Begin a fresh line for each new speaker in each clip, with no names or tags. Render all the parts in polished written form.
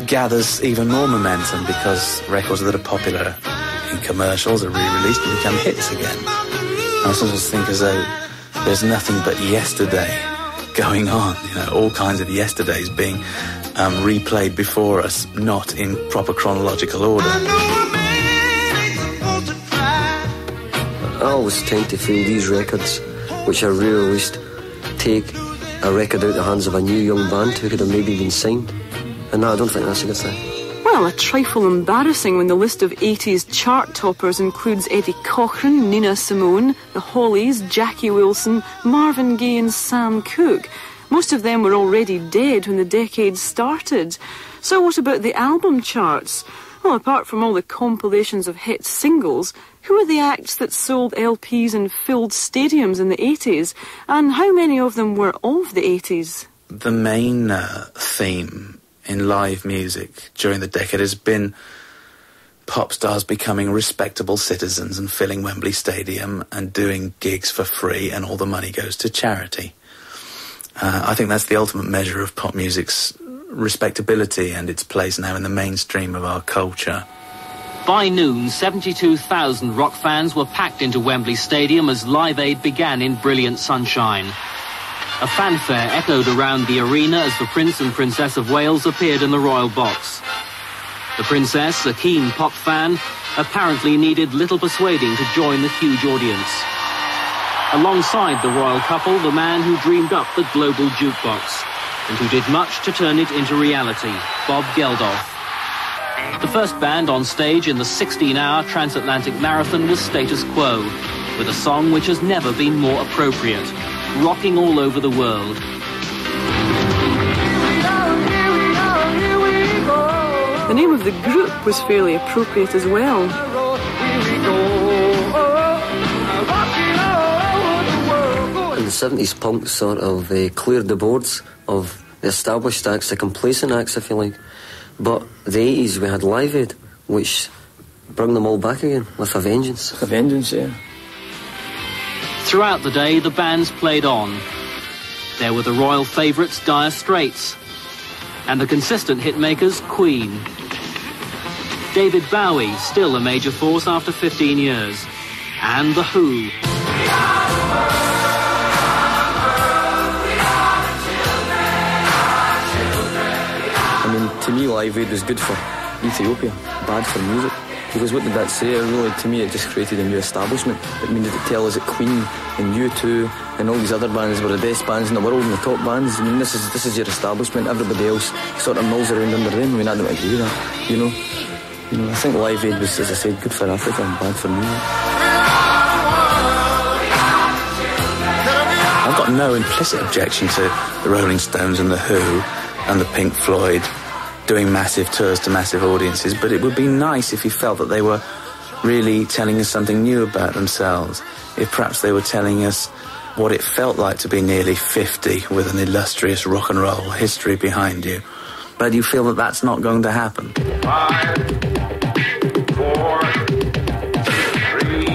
gathers even more momentum because records that are popular in commercials are re-released and become hits again. I sort of think as though there's nothing but yesterday going on, you know, all kinds of yesterdays being replayed before us, not in proper chronological order.
I always tend to feel these records, which are re-released, take a record out of the hands of a new young band who could have maybe been signed. And no, I don't think that's a good thing.
Well, a trifle embarrassing when the list of 80s chart toppers includes Eddie Cochran, Nina Simone, the Hollies, Jackie Wilson, Marvin Gaye and Sam Cooke. Most of them were already dead when the decade started. So what about the album charts? Well, apart from all the compilations of hit singles, who are the acts that sold LPs and filled stadiums in the 80s? And how many of them were of the 80s?
The main theme in live music during the decade has been pop stars becoming respectable citizens and filling Wembley Stadium and doing gigs for free, and all the money goes to charity. I think that's the ultimate measure of pop music's respectability and its place now in the mainstream of our culture.
By noon, 72,000 rock fans were packed into Wembley Stadium as Live Aid began in brilliant sunshine. A fanfare echoed around the arena as the Prince and Princess of Wales appeared in the royal box. The Princess, a keen pop fan, apparently needed little persuading to join the huge audience. Alongside the royal couple, the man who dreamed up the global jukebox and who did much to turn it into reality, Bob Geldof. The first band on stage in the 16-hour transatlantic marathon was Status Quo, with a song which has never been more appropriate, rocking all over the world.
The name of the group was fairly appropriate as well.
In the 70s, punk sort of cleared the boards of the established acts, the complacent acts, if you like. But the 80s, we had Live Aid, which brought them all back again with a vengeance.
A vengeance, yeah.
Throughout the day, the bands played on. There were the royal favourites, Dire Straits, and the consistent hitmakers, Queen. David Bowie, still a major force after 15 years, and The Who.
To me, Live Aid was good for Ethiopia, bad for music. Because what did that say? Really, to me, it just created a new establishment. It means to tell us that Queen and U2 and all these other bands were the best bands in the world and the top bands. I mean, this is your establishment. Everybody else sort of mills around under them. I mean, I don't agree with that, you know. I think Live Aid was, as I said, good for Africa and bad for music.
I've got no implicit objection to the Rolling Stones and the Who and the Pink Floyd doing massive tours to massive audiences, but it would be nice if you felt that they were really telling us something new about themselves, if perhaps they were telling us what it felt like to be nearly 50 with an illustrious rock and roll history behind you. But you feel that that's not going to happen.
5, 4, 3,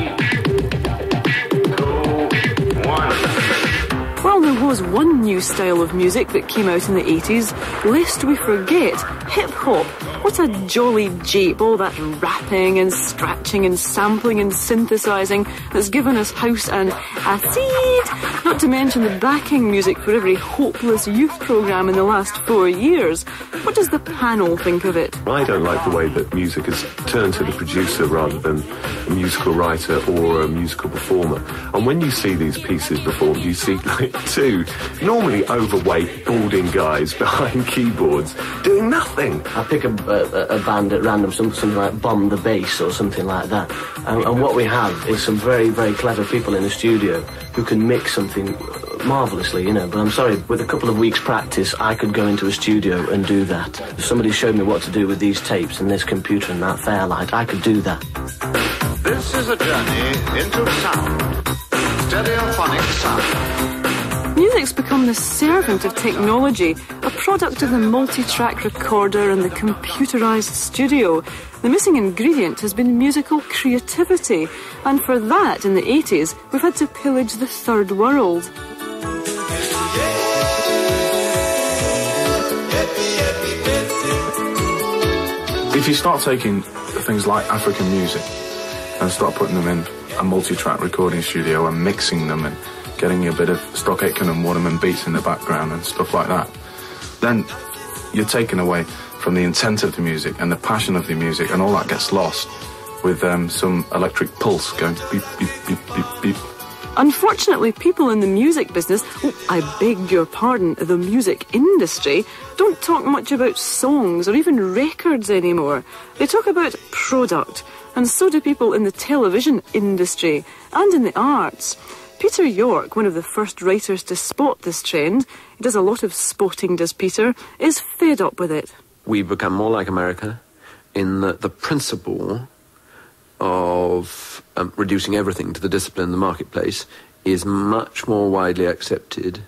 2, 1.
Well, there was one new style of music that came out in the 80s, lest we forget, hip-hop. What a jolly jape, all that rapping and scratching and sampling and synthesising that's given us house and acid, not to mention the backing music for every hopeless youth programme in the last 4 years. What does the panel think of it?
I don't like the way that music has turned to the producer rather than a musical writer or a musical performer. And when you see these pieces performed, you see like two normally overweight, balding guys behind keyboards doing nothing.
I pick a band at random, something like Bomb the Bass or something like that. And what we have is some very, very clever people in the studio who can mix something marvellously, you know. But I'm sorry, with a couple of weeks' practice, I could go into a studio and do that. If somebody showed me what to do with these tapes and this computer and that Fairlight, I could do that.
This is a journey into sound. Stereophonic sound.
Music's become the servant of technology, a product of the multi-track recorder and the computerised studio. The missing ingredient has been musical creativity, and for that, in the 80s, we've had to pillage the third world.
if you start taking things like African music and start putting them in a multi-track recording studio and mixing them and getting a bit of Stock Aitken and Waterman beats in the background and stuff like that, then you're taken away from the intent of the music and the passion of the music, and all that gets lost with some electric pulse going beep, beep, beep, beep, beep.
Unfortunately, people in the music business, I beg your pardon, the music industry, don't talk much about songs or even records anymore. They talk about product, and so do people in the television industry and in the arts. Peter York, one of the first writers to spot this trend, he does a lot of spotting, does Peter, is fed up with it.
We've become more like America in that the principle of reducing everything to the discipline in the marketplace is much more widely accepted.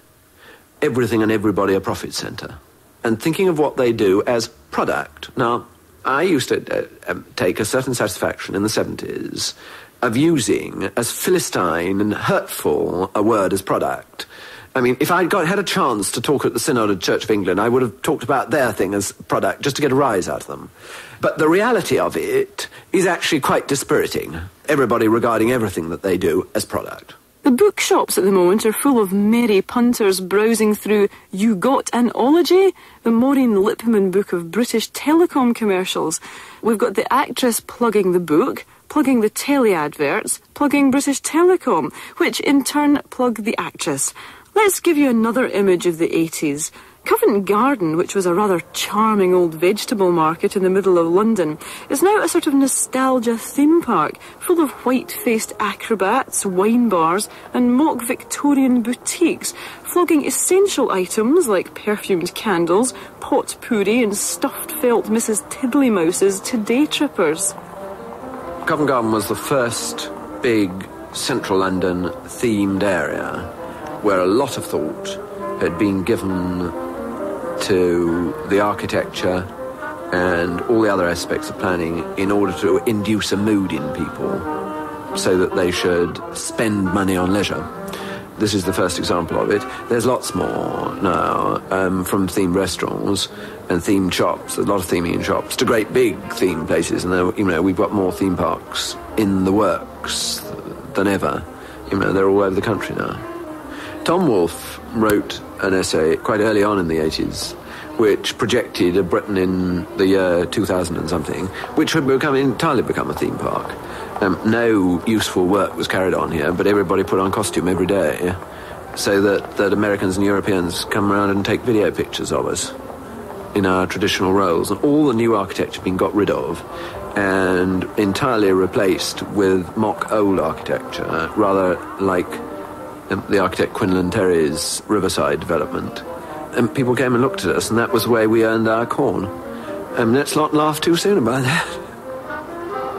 Everything and everybody a profit centre. And thinking of what they do as product. Now, I used to take a certain satisfaction in the 70s of using as Philistine and hurtful a word as product. I mean, if I'd had a chance to talk at the Synod of Church of England, I would have talked about their thing as product, just to get a rise out of them. But the reality of it is actually quite dispiriting. Everybody regarding everything that they do as product.
The bookshops at the moment are full of merry punters browsing through You Got an Ology, the Maureen Lipman book of British telecom commercials. We've got the actress plugging the book, plugging the telly adverts, plugging British Telecom, which in turn plug the actress. Let's give you another image of the 80s. Covent Garden, which was a rather charming old vegetable market in the middle of London, is now a sort of nostalgia theme park, full of white-faced acrobats, wine bars and mock Victorian boutiques, flogging essential items like perfumed candles, pot pourri and stuffed felt Mrs. Tiddlymouses to day trippers.
Covent Garden was the first big central London themed area where a lot of thought had been given to the architecture and all the other aspects of planning in order to induce a mood in people so that they should spend money on leisure. This is the first example of it. There's lots more now, from themed restaurants and themed shops, a lot of theming in shops, to great big themed places. And we've got more theme parks in the works than ever. They're all over the country now. Tom Wolfe wrote an essay quite early on in the 80s which projected a Britain in the year 2000 and something, which would entirely become a theme park. No useful work was carried on here, but everybody put on costume every day so that Americans and Europeans come around and take video pictures of us in our traditional roles. And all the new architecture being got rid of and entirely replaced with mock old architecture, rather like the architect Quinlan Terry's Riverside development. And people came and looked at us, and that was the way we earned our corn. Let's not laugh too soon about that.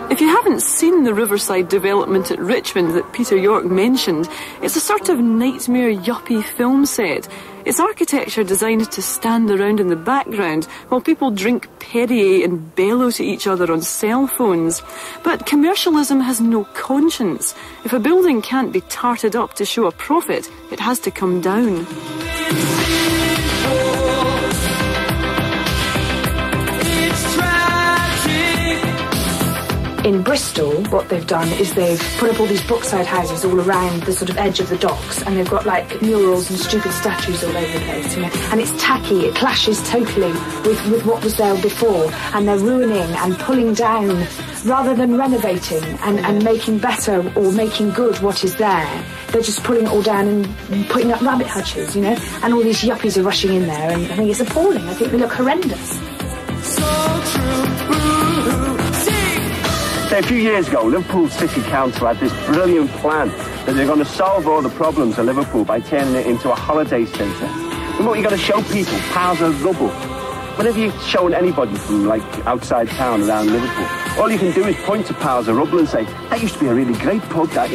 If you haven't seen the Riverside development at Richmond that Peter York mentioned, it's a sort of nightmare yuppie film set. It's architecture designed to stand around in the background while people drink Perrier and bellow to each other on cell phones. But commercialism has no conscience. If a building can't be tarted up to show a profit, it has to come down.
In Bristol, what they've done is they've put up all these brookside houses all around the sort of edge of the docks, and they've got like murals and stupid statues all over the place, and it's tacky, it clashes totally with what was there before, and they're ruining and pulling down rather than renovating and making better or making good what is there. They're just pulling it all down and putting up rabbit hutches, and all these yuppies are rushing in there, and I think it's appalling. I think they look horrendous.
So true. A few years ago, Liverpool City Council had this brilliant plan that they're going to solve all the problems of Liverpool by turning it into a holiday centre. And what you've got to show people, piles of rubble. Whenever you're showing anybody from, like, outside town around Liverpool, all you can do is point to piles of rubble and say, that used to be a really great pub, that,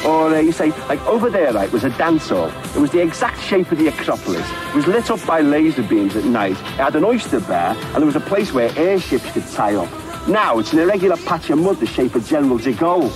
Or you say, like, over there, right, was a dance hall. It was the exact shape of the Acropolis. It was lit up by laser beams at night. It had an oyster bar, and there was a place where airships could tie up. Now it's an irregular patch of mud the shape of General de Gaulle.